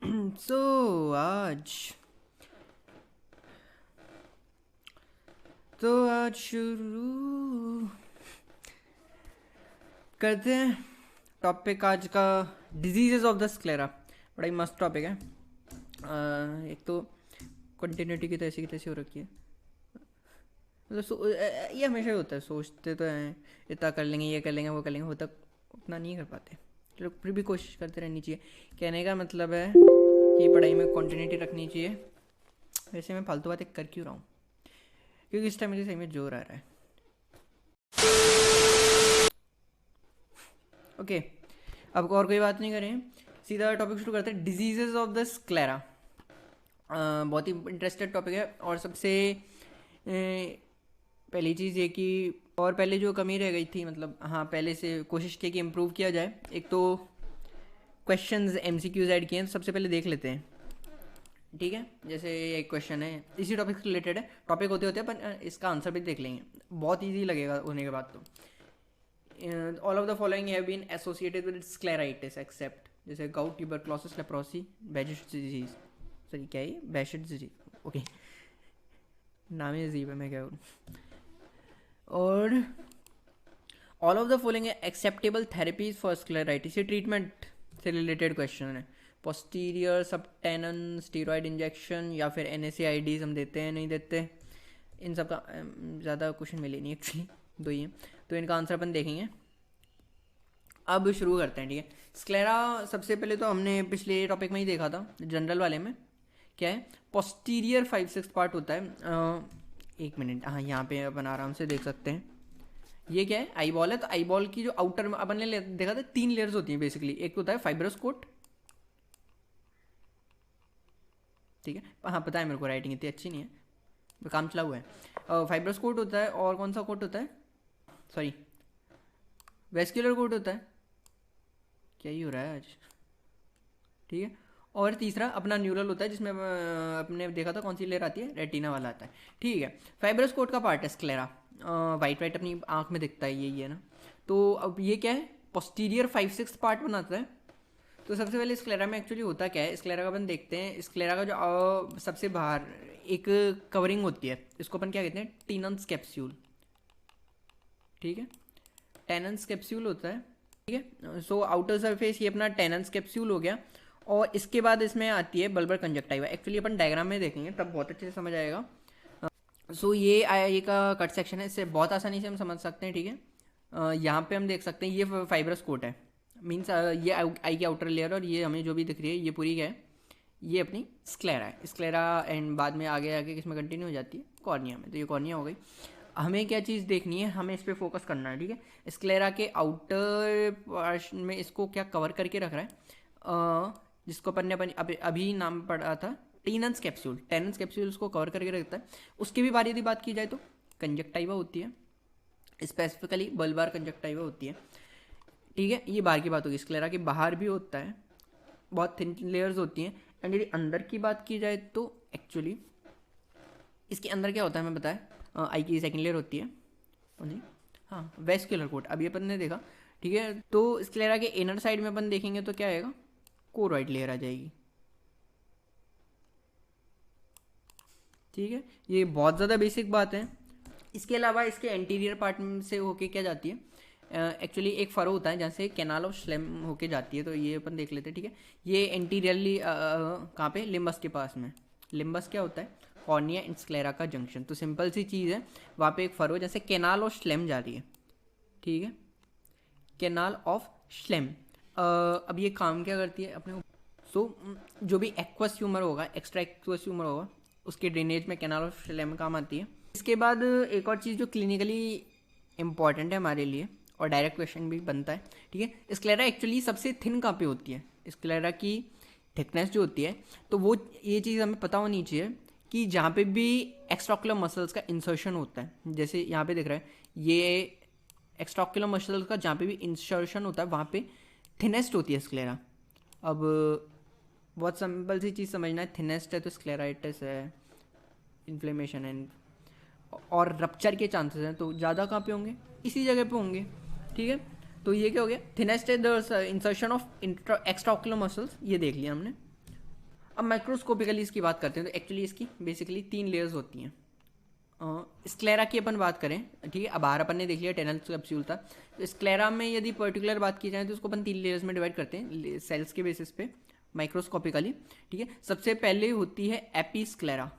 सो आज आज शुरू करते हैं टॉपिक आज का, डिजीजेस ऑफ द स्क्लेरा। बड़ा ही मस्त टॉपिक है। एक तो कंटिन्यूटी की तैसी हो रखी है। मतलब ये हमेशा ही होता है, सोचते तो हैं इतना कर लेंगे, ये कर लेंगे, वो कर लेंगे, होता उतना नहीं कर पाते। चलो फिर भी कोशिश करते रहनी चाहिए। कहने का मतलब है कि पढ़ाई में कंटिन्यूटी रखनी चाहिए। वैसे मैं फालतू बातें कर क्यों रहा हूँ, क्योंकि इस टाइम मुझे सही में जोर आ रहा है। ओके, अब और कोई बात नहीं करें, सीधा टॉपिक शुरू करते हैं। डिजीजेस ऑफ द स्क्लेरा बहुत ही इंटरेस्टेड टॉपिक है। और सबसे पहली चीज़ ये कि और पहले जो कमी रह गई थी, मतलब हाँ पहले से कोशिश की कि इम्प्रूव किया जाए। एक तो क्वेश्चंस MCQs ऐड किए हैं, तो सबसे पहले देख लेते हैं। ठीक है, जैसे एक क्वेश्चन है इसी टॉपिक से रिलेटेड है, टॉपिक होते होते पर इसका आंसर भी देख लेंगे, बहुत ईजी लगेगा होने के बाद। तो all of the following have been associated with scleritis except, जैसे gout, tuberculosis, leprosy, Behcet's disease. Sorry क्या है, बेशिट डिजीज। ओके, नाम ही अजीब है, मैं क्या करूँ। और all of the following acceptable therapies for स्क्लेराइटिस, ये ट्रीटमेंट से रिलेटेड क्वेश्चन है। पोस्टीरियर सबटेनन स्टीरॉयड इंजेक्शन या फिर NSAIDs हम देते हैं नहीं देते, इन सब का ज़्यादा क्वेश्चन मिले नहीं एक्चुअली, दो ही हैं, तो इनका आंसर अपन देखेंगे। अब शुरू करते हैं। ठीक है, स्क्लेरा सबसे पहले तो हमने पिछले टॉपिक में ही देखा था, जनरल वाले में। क्या है, पोस्टीरियर 5/6 पार्ट होता है। एक मिनट, हाँ यहाँ पे अपन आराम से देख सकते हैं। ये क्या है, आई बॉल है। तो आई बॉल की जो आउटर में अपन ने देखा था 3 लेयर्स होती हैं बेसिकली। एक तो होता है फाइब्रस कोट, ठीक है, हाँ पता है मेरे को, राइटिंग इतनी अच्छी नहीं है, काम चला हुआ है। फाइब्रस कोट होता है, और कौन सा कोट होता है, सॉरी वेस्क्यूलर कोट होता है। क्या ही हो रहा है आज। ठीक है, और तीसरा अपना न्यूरल होता है, जिसमें अपने देखा था कौन सी लेयर आती है, रेटिना वाला आता है। ठीक है, फाइब्रस कोट का पार्ट है स्क्लेरा, वाइट वाइट अपनी आंख में दिखता है, यही है ना। तो अब ये क्या है, पोस्टीरियर 5/6 पार्ट बनाता है। तो सबसे पहले स्क्लेरा में एक्चुअली होता क्या है, स्क्लेरा का अपन देखते हैं। स्क्लेरा का जो सबसे बाहर एक कवरिंग होती है, इसको अपन क्या कहते हैं, टीनन्स कैप्सूल। ठीक है, टेनन्स कैप्सूल होता है। ठीक है, सो आउटर सरफेस ये अपना टेनन्स कैप्सूल हो गया। और इसके बाद इसमें आती है बल्बर कंजक्टाइवा। एक्चुअली अपन डायग्राम में देखेंगे तब बहुत अच्छे से समझ आएगा। सो ये का कट सेक्शन है, इससे बहुत आसानी से हम समझ सकते हैं। ठीक है, यहाँ पे हम देख सकते हैं ये फाइब्रस कोट है, मीन्स ये आई की आउटर लेयर, और ये हमें जो भी दिख रही है ये पूरी क्या है, ये अपनी स्क्लेरा है। स्क्लेरा एंड बाद में आगे आगे किसमें कंटिन्यू हो जाती है, कॉर्निया में। तो ये कॉर्निया हो गई। हमें क्या चीज़ देखनी है, हमें इस पर फोकस करना है। ठीक है, स्क्लेरा के आउटर पोर्शन में इसको क्या कवर करके रख रहा है, जिसको अपन ने अभी नाम पढ़ा था टीनन्स कैप्सूल। टेनन्स कैप्सूल उसको कवर करके रखता है। उसकी भी बारी यदि बात की जाए तो कंजक्टाइवा होती है, स्पेसिफिकली बल्बार कंजक्टाइवा होती है। ठीक है, ये बाहर की बात होगी। स्क्लेरा के बाहर भी होता है, बहुत थिन लेयर्स होती हैं। एंड यदि अंदर की बात की जाए तो एक्चुअली इसके अंदर क्या होता है हमें बताया, आई की सेकेंड लेयर होती है, जी हाँ, वेस्क्यूलर कोट, अभी अपन ने देखा। ठीक है, तो स्क्लेरा के इनर साइड में अपन देखेंगे तो क्या आएगा, कोरॉइड लेयर आ जाएगी। ठीक है, ये बहुत ज़्यादा बेसिक बात है। इसके अलावा इसके एंटीरियर पार्ट से होके क्या जाती है, एक्चुअली एक फरो होता है जहाँ से कैनाल ऑफ स्लेम होके जाती है। तो ये अपन देख लेते हैं। ठीक है, ये एंटीरियरली कहाँ पे, लिम्बस के पास में। लिम्बस क्या होता है, कॉर्निया एंड स्क्लेरा का जंक्शन। तो सिंपल सी चीज़ है, वहाँ पे एक फरो जैसे कैनाल ऑफ स्लेम जा रही है। ठीक है, कैनाल ऑफ स्लेम। अब ये काम क्या करती है अपने को, जो भी एक्वस ह्यूमर होगा, एक्स्ट्रा एक्वस ह्यूमर होगा, उसके ड्रेनेज में कैनाल ऑफ स्लेम काम आती है। इसके बाद एक और चीज़ जो क्लिनिकली इंपॉर्टेंट है हमारे लिए, और डायरेक्ट क्वेश्चन भी बनता है। ठीक है, स्क्लेरा एक्चुअली सबसे थिन कहाँ पे होती है, स्क्लेरा की थिकनेस जो होती है, तो वो ये चीज़ हमें पता होनी चाहिए कि जहाँ पे भी एक्स्ट्राक्युलर मसल्स का इंसर्शन होता है, जैसे यहाँ पे दिख रहा है, ये एक्स्ट्राक्युलर मसल्स का जहाँ पे भी इंसर्शन होता है वहाँ पे थिनेस्ट होती है स्क्लेरा। अब बहुत सिंपल सी चीज़ समझना है, थिनेस्ट है तो स्क्लेराइटिस है, इन्फ्लेमेशन है, और रप्चर के चांसेस हैं तो ज़्यादा कहाँ पे होंगे, इसी जगह पे होंगे। ठीक है, तो ये क्या हो गया, थिनेस्ट है द इंसर्शन ऑफ एक्स्ट्राक्युलर मसल्स, ये देख लिया हमने। अब माइक्रोस्कोपिकली इसकी बात करते हैं तो एक्चुअली इसकी बेसिकली 3 लेयर्स होती हैं। स्क्लेरा की अपन बात करें, ठीक है, अब बाहर अपन ने देख लिया टेनल्स कैप्सूल था, तो स्क्लेरा में यदि पर्टिकुलर बात की जाए तो उसको अपन 3 लेयर्स में डिवाइड करते हैं सेल्स के बेसिस पे माइक्रोस्कोपिकली, ठीक है। सबसे पहले होती है एपीस्क्लेरा,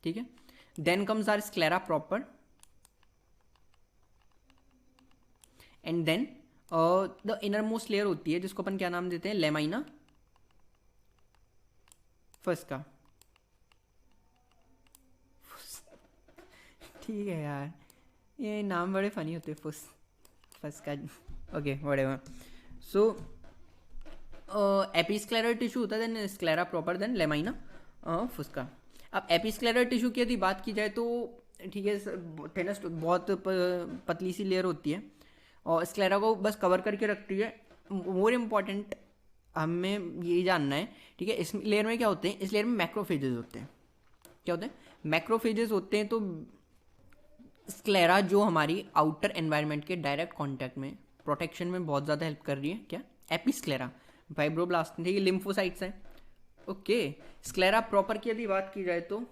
ठीक है, then comes are sclera proper, and then the innermost layer होती है जिसको अपन क्या नाम देते हैं, लेमाइना फस्का। ठीक है यार, ये नाम बड़े फनी होते हैं, fusca, okay whatever. So episcleral tissue होता है, then sclera proper, then lamina fusca. अब एपीस्क्लेरल टिश्यू की यदि बात की जाए तो ठीक है, थिनस्ट बहुत पतली सी लेयर होती है और स्क्लेरा को बस कवर करके रखती है। मोर इम्पॉर्टेंट हमें ये जानना है, ठीक है, इस लेयर में क्या होते हैं, इस लेयर में मैक्रोफेजेस होते हैं। क्या होते हैं, मैक्रोफेजेस होते हैं। तो स्क्लेरा जो हमारी आउटर एनवायरनमेंट के डायरेक्ट कांटेक्ट में प्रोटेक्शन में बहुत ज़्यादा हेल्प कर रही है, क्या, एपीस्क्लेरा, फाइब्रोब्लास्ट, ठीक है, लिम्फोसाइट्स हैं, ओके। स्क्लेरा प्रॉपर की यदि बात की जाए तो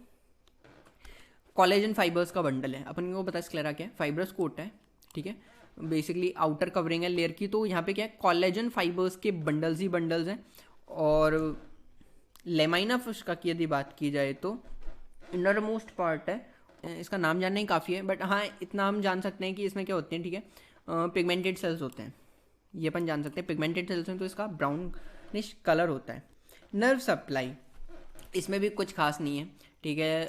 कोलेजन फाइबर्स का बंडल है। अपन को पता है स्क्लेरा क्या है, फाइब्रस कोट है, ठीक है, बेसिकली आउटर कवरिंग है लेयर की। तो यहाँ पे क्या है, कोलेजन फाइबर्स के बंडल्स ही बंडल्स हैं। और लेमाइना फुस्का की यदि बात की जाए तो इनर मोस्ट पार्ट है, इसका नाम जानना ही काफ़ी है, बट हाँ इतना हम जान सकते हैं कि इसमें क्या होते हैं, ठीक है, पिगमेंटेड सेल्स होते हैं, ये अपन जान सकते हैं पिगमेंटेड सेल्स हैं, तो इसका ब्राउनिश कलर होता है। नर्व सप्लाई, इसमें भी कुछ खास नहीं है, ठीक है,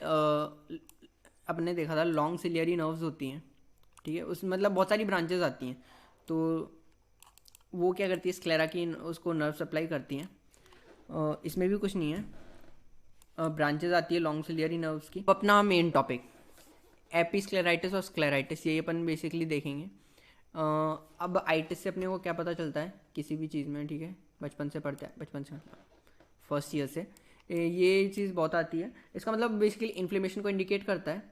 अपने देखा था लॉन्ग सिलियरी नर्व्स होती हैं, ठीक है, उस मतलब बहुत सारी ब्रांचेस आती हैं, तो वो क्या करती है, स्क्लेरा की उसको नर्व सप्लाई करती हैं। इसमें भी कुछ नहीं है, ब्रांचेस आती है लॉन्ग सिलियरी नर्व्स की। अपना मेन टॉपिक एपीस्क्लेराइटिस और स्क्लेराइटिस, ये अपन बेसिकली देखेंगे। अब आइटिस से अपने को क्या पता चलता है किसी भी चीज़ में, ठीक है, बचपन से पढ़ते हैं, बचपन से फर्स्ट ईयर से ये चीज़ बहुत आती है। इसका मतलब बेसिकली इन्फ्लेमेशन को इंडिकेट करता है,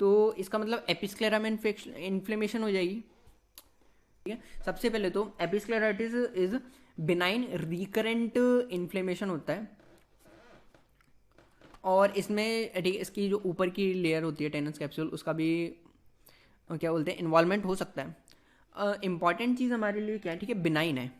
तो इसका मतलब एपीस्क्लेरा में इन्फ्लेमेशन हो जाएगी, ठीक है। सबसे पहले तो एपीस्क्लेराइटिस इज बिनाइन रिकरेंट इन्फ्लेमेशन होता है, और इसमें ठीक इसकी जो ऊपर की लेयर होती है टेनस कैप्सूल, उसका भी क्या बोलते हैं, इन्वॉल्वमेंट हो सकता है। इम्पॉर्टेंट चीज़ हमारे लिए क्या है, ठीक है, बिनाइन है।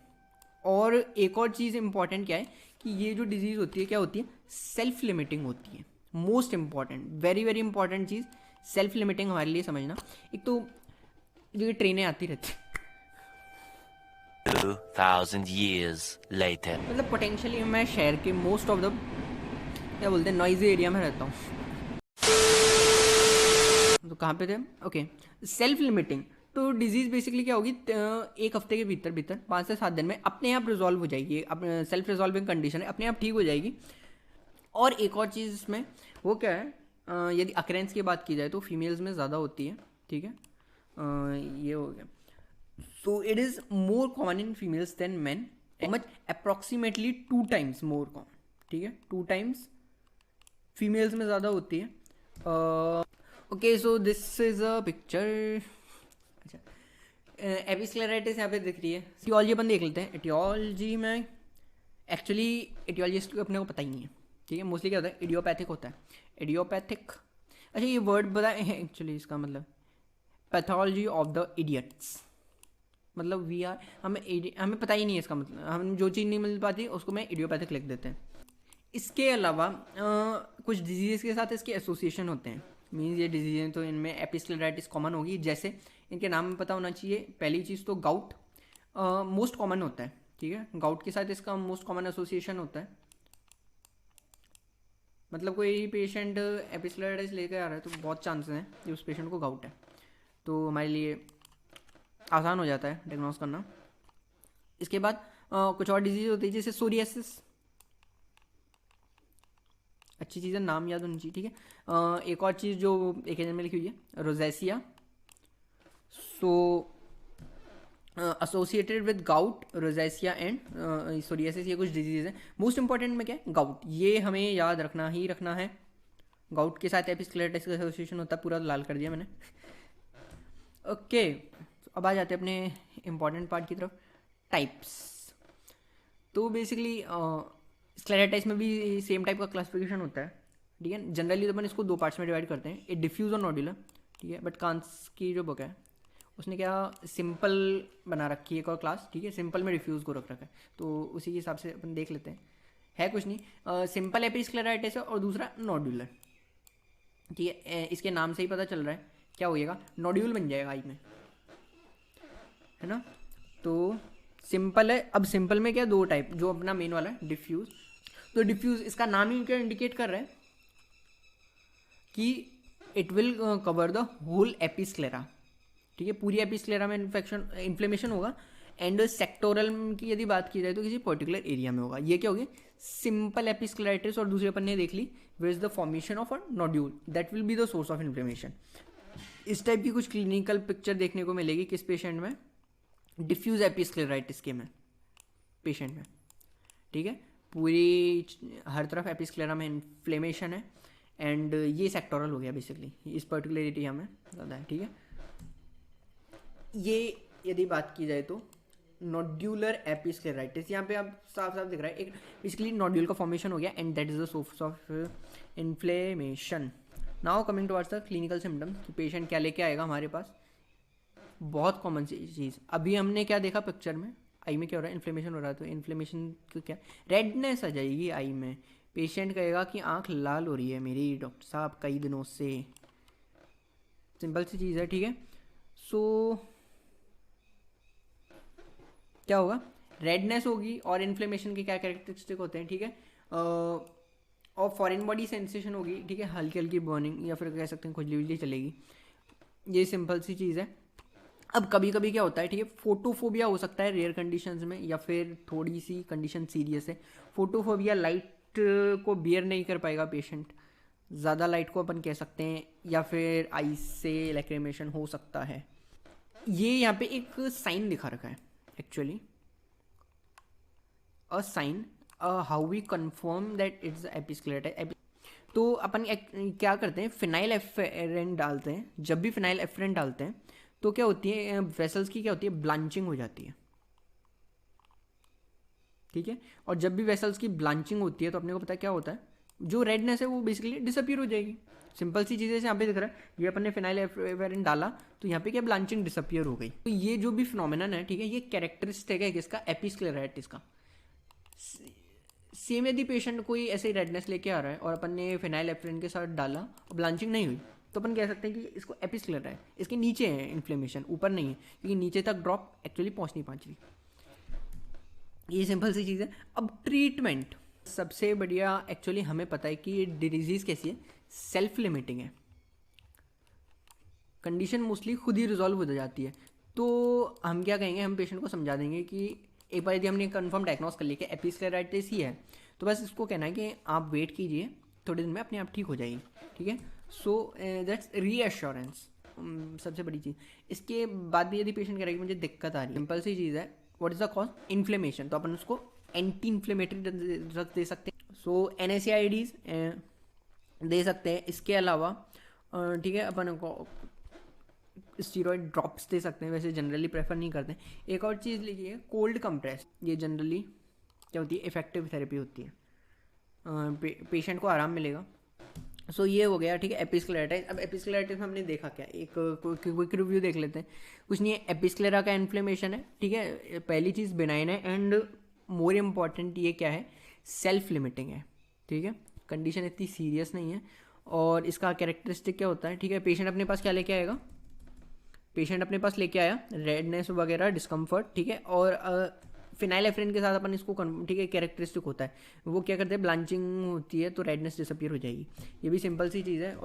और एक और चीज़ इम्पॉर्टेंट क्या है कि ये जो डिजीज़ होती है क्या होती है, सेल्फ लिमिटिंग होती है। Most important, very very important चीज़ सेल्फ लिमिटिंग हमारे लिए समझना। एक तो जो ये ट्रेनें आती रहती 2000 years later, मतलब पोटेंशियली मैं शहर के मोस्ट ऑफ द क्या बोलते हैं नॉइजी एरिया में रहता हूँ। तो कहाँ पे थे, ओके, सेल्फ लिमिटिंग। तो डिजीज़ बेसिकली क्या होगी, एक हफ्ते के भीतर 5 से 7 दिन में अपने आप रिजॉल्व हो जाएगी, अपने सेल्फ रिजॉल्विंग कंडीशन है, अपने आप ठीक हो जाएगी। और एक और चीज़ इसमें वो क्या है, यदि अक्रेंस की बात की जाए तो फीमेल्स में ज़्यादा होती है, ठीक है, ये हो गया। So it is more common in females than man, much approximately 2 times more common, ठीक है, 2 टाइम्स फीमेल्स में ज़्यादा होती है। Okay, so this is a picture. अच्छा, एपीस्क्लेराइटिस यहाँ पे दिख रही है। एटियोलॉजी अपन देख लेते हैं। एटियोलॉजी में एक्चुअली एटियोलॉजिस्ट को अपने को पता ही नहीं है, ठीक है, मोस्टली क्या होता है, इडियोपैथिक होता है, इडियोपैथिक। अच्छा, ये वर्ड बताएं एक्चुअली इसका मतलब पैथोलॉजी ऑफ द इडियट्स, मतलब वी आर, हमें पता ही नहीं है इसका मतलब, हम जो चीज़ नहीं मिल पाती उसको मैं इडियोपैथिक लिख देते हैं। इसके अलावा कुछ डिजीज़ के साथ इसके एसोसिएशन होते हैं, मीन्स ये डिजीज़ तो इनमें एपीस्क्लेराइटिस कॉमन होगी, जैसे इनके नाम में पता होना चाहिए। पहली चीज़ तो गाउट मोस्ट कॉमन होता है, ठीक है, गाउट के साथ इसका मोस्ट कॉमन एसोसिएशन होता है। मतलब कोई पेशेंट एपीस्क्लेराइटिस लेकर आ रहा है तो बहुत चांसेस हैं कि उस पेशेंट को गाउट है, तो हमारे लिए आसान हो जाता है डायग्नोस करना। इसके बाद कुछ और डिजीज़ होती है जैसे सोरियासिस, अच्छी चीज़ है, नाम याद होनी चाहिए, ठीक है। एक और चीज़ जो एक में लिखी हुई है, rosacea, so associated with gout, rosacea and psoriasis, ये कुछ डिजीज़ हैं। मोस्ट इंपॉर्टेंट में क्या है, गाउट, ये हमें याद रखना ही रखना है। गाउट के साथ एपीस्क्लेराइटिस का एसोसिएशन होता है, पूरा लाल कर दिया मैंने। ओके, अब आ जाते हैं अपने इंपॉर्टेंट पार्ट की तरफ, टाइप्स। तो बेसिकली स्क्लेराटाइस में भी सेम टाइप का क्लासिफिकेशन होता है, ठीक है। जनरली तो अपन इसको 2 पार्ट्स में डिवाइड करते हैं, एक डिफ्यूज और नोड्यूलर, ठीक है। बट कांस की जो बुक है उसने क्या सिंपल बना रखी है एक और क्लास, ठीक है। सिंपल में डिफ्यूज को रख रखा है, तो उसी के हिसाब से अपन देख लेते हैं। है कुछ नहीं, सिंपल एपिस्क्लेराइटिस है और दूसरा नोड्यूलर, ठीक है। इसके नाम से ही पता चल रहा है क्या होएगा, नोड्यूल बन जाएगा आई में, है ना। तो सिंपल है। अब सिंपल में क्या 2 टाइप, जो अपना मेन वाला है डिफ्यूज, तो डिफ्यूज इसका नाम ही क्या इंडिकेट कर रहा है कि it will cover the whole episclera, ठीक है। पूरी एपिस्क्लेरा में इन्फ्लेमेशन होगा, एंड सेक्टोरल की यदि बात की जाए तो किसी पर्टिकुलर एरिया में होगा। ये क्या होगी, सिंपल एपिस्क्लेराइटिस। और दूसरे अपन ने देख ली which is the formation of a nodule, that will be the source of inflammation. इस टाइप की कुछ क्लिनिकल पिक्चर देखने को मिलेगी किस पेशेंट में, डिफ्यूज एपिस्क्लेराइटिस के में पेशेंट में, ठीक है। पूरी हर तरफ एपिस्क्लेरा में इन्फ्लेमेशन है, एंड ये सेक्टोरल हो गया बेसिकली, इस पर्टिकुलर एरिया में ज़्यादा है, ठीक है। ये यदि बात की जाए तो नोड्यूलर एपिस्क्लेराइटिस, यहाँ पे आप साफ साफ दिख रहा है एक बेसिकली नोड्यूल का फॉर्मेशन हो गया, and that is the source of inflammation. Now coming towards the clinical symptoms, कि पेशेंट क्या लेके आएगा हमारे पास। बहुत कॉमन सी चीज़, अभी हमने क्या देखा पिक्चर में, आई में क्या हो रहा है, इन्फ्लेमेशन हो रहा है, तो इन्फ्लेमेशन को क्या रेडनेस आ जाएगी आई में। पेशेंट कहेगा कि आंख लाल हो रही है मेरी डॉक्टर साहब कई दिनों से, सिंपल सी चीज़ है, ठीक है। सो क्या होगा, रेडनेस होगी, और इन्फ्लेमेशन के क्या कैरेक्टरिस्टिक होते हैं, ठीक है। और फॉरेन बॉडी सेंसेशन होगी, ठीक है, हल्की हल्की बर्निंग, या फिर कह सकते हैं खुजली उजली चलेगी। ये सिंपल सी चीज़ है। अब कभी कभी क्या होता है, ठीक है, फोटोफोबिया हो सकता है रेयर कंडीशंस में, या फिर थोड़ी सी कंडीशन सीरियस है। फोटोफोबिया, लाइट को बियर नहीं कर पाएगा पेशेंट, ज़्यादा लाइट को अपन कह सकते हैं, या फिर आई से लैक्रिमेशन हो सकता है। ये यहाँ पे एक साइन दिखा रखा है actually, a sign how we confirm that it's episcleritis. तो अपन क्या करते हैं, फिनाइल एफरेंट डालते हैं। जब भी फिनाइल एफरेंट डालते हैं तो क्या होती है, वेसल्स की क्या होती है, ब्लांचिंग हो जाती है, ठीक है। और जब भी वेसल्स की ब्लांचिंग होती है तो अपने को पता है क्या होता है, जो रेडनेस है वो बेसिकली डिसअपियर हो जाएगी। सिंपल सी चीज़ें यहाँ पे दिख रहा है, ये अपन ने फिनाइल एफरेंट डाला तो यहाँ पे क्या ब्लांचिंग डिसअपियर हो गई। तो ये जो भी फिनोमेनन है, ठीक है, ये कैरेक्टरिस्टिक है किसका, एपिस्क्लेराइटिस का। सेम यदि पेशेंट कोई ऐसे रेडनेस लेके आ रहा है और अपन ने फिनाइल एफरेंट के साथ डाला और ब्लांचिंग नहीं हुई, तो अपन कह सकते हैं कि इसको एपिस्क्लेरा है। इसके नीचे है इन्फ्लेमेशन, ऊपर नहीं है, क्योंकि नीचे तक ड्रॉप एक्चुअली पहुंच नहीं पाती। ये सिंपल सी चीज़ है। अब ट्रीटमेंट सबसे बढ़िया, एक्चुअली हमें पता है कि ये डिजीज़ कैसी है, सेल्फ लिमिटिंग है, कंडीशन मोस्टली खुद ही रिजॉल्व हो जाती है। तो हम क्या कहेंगे, हम पेशेंट को समझा देंगे कि एक बार यदि हमने कंफर्म डायग्नोस कर लिया कि एपिस्क्लेराइटिस ही है, तो बस इसको कहना है कि आप वेट कीजिए, थोड़े दिन में अपने आप ठीक हो जाएगी, ठीक है। सो दैट्स रीअश्योरेंस, सबसे बड़ी चीज़। इसके बाद भी यदि पेशेंट कह रहा है कि मुझे दिक्कत आ रही है, सिंपल सी चीज़ है, what is the cause, inflammation, तो अपन उसको एंटी इन्फ्लेमेटरी ड्रग दे सकते हैं। सो NSAIDs दे सकते हैं। इसके अलावा ठीक है, अपन को स्टीरॉयड ड्रॉप्स दे सकते हैं, वैसे जनरली प्रेफर नहीं करते हैं। एक और चीज़ लीजिए, कोल्ड कंप्रेस, ये जनरली क्या होती है, इफेक्टिव थेरेपी होती है, पेशेंट को आराम मिलेगा। सो ये हो गया, ठीक है, एपिस्क्लेराइटिस। अब एपिस्क्लेराइटिस में हमने देखा क्या, एक क्विक रिव्यू देख लेते हैं। कुछ नहीं है, एपिस्क्लेरा का इन्फ्लेमेशन है, ठीक है, पहली चीज़ बिनाइन है, एंड मोर इम्पॉर्टेंट ये क्या है, सेल्फ लिमिटिंग है, ठीक है, कंडीशन इतनी सीरियस नहीं है। और इसका कैरेक्टरिस्टिक क्या होता है, ठीक है, पेशेंट अपने पास क्या लेके आएगा, पेशेंट अपने पास लेके आया रेडनेस वगैरह, डिस्कम्फर्ट, ठीक है, और फिनाइल एफरेन के साथ अपन इसको, ठीक है, कैरेक्टरिस्टिक होता है, वो क्या करते हैं, ब्लांचिंग होती है तो रेडनेस डिसअपियर हो जाएगी। ये भी सिंपल सी चीज़ है।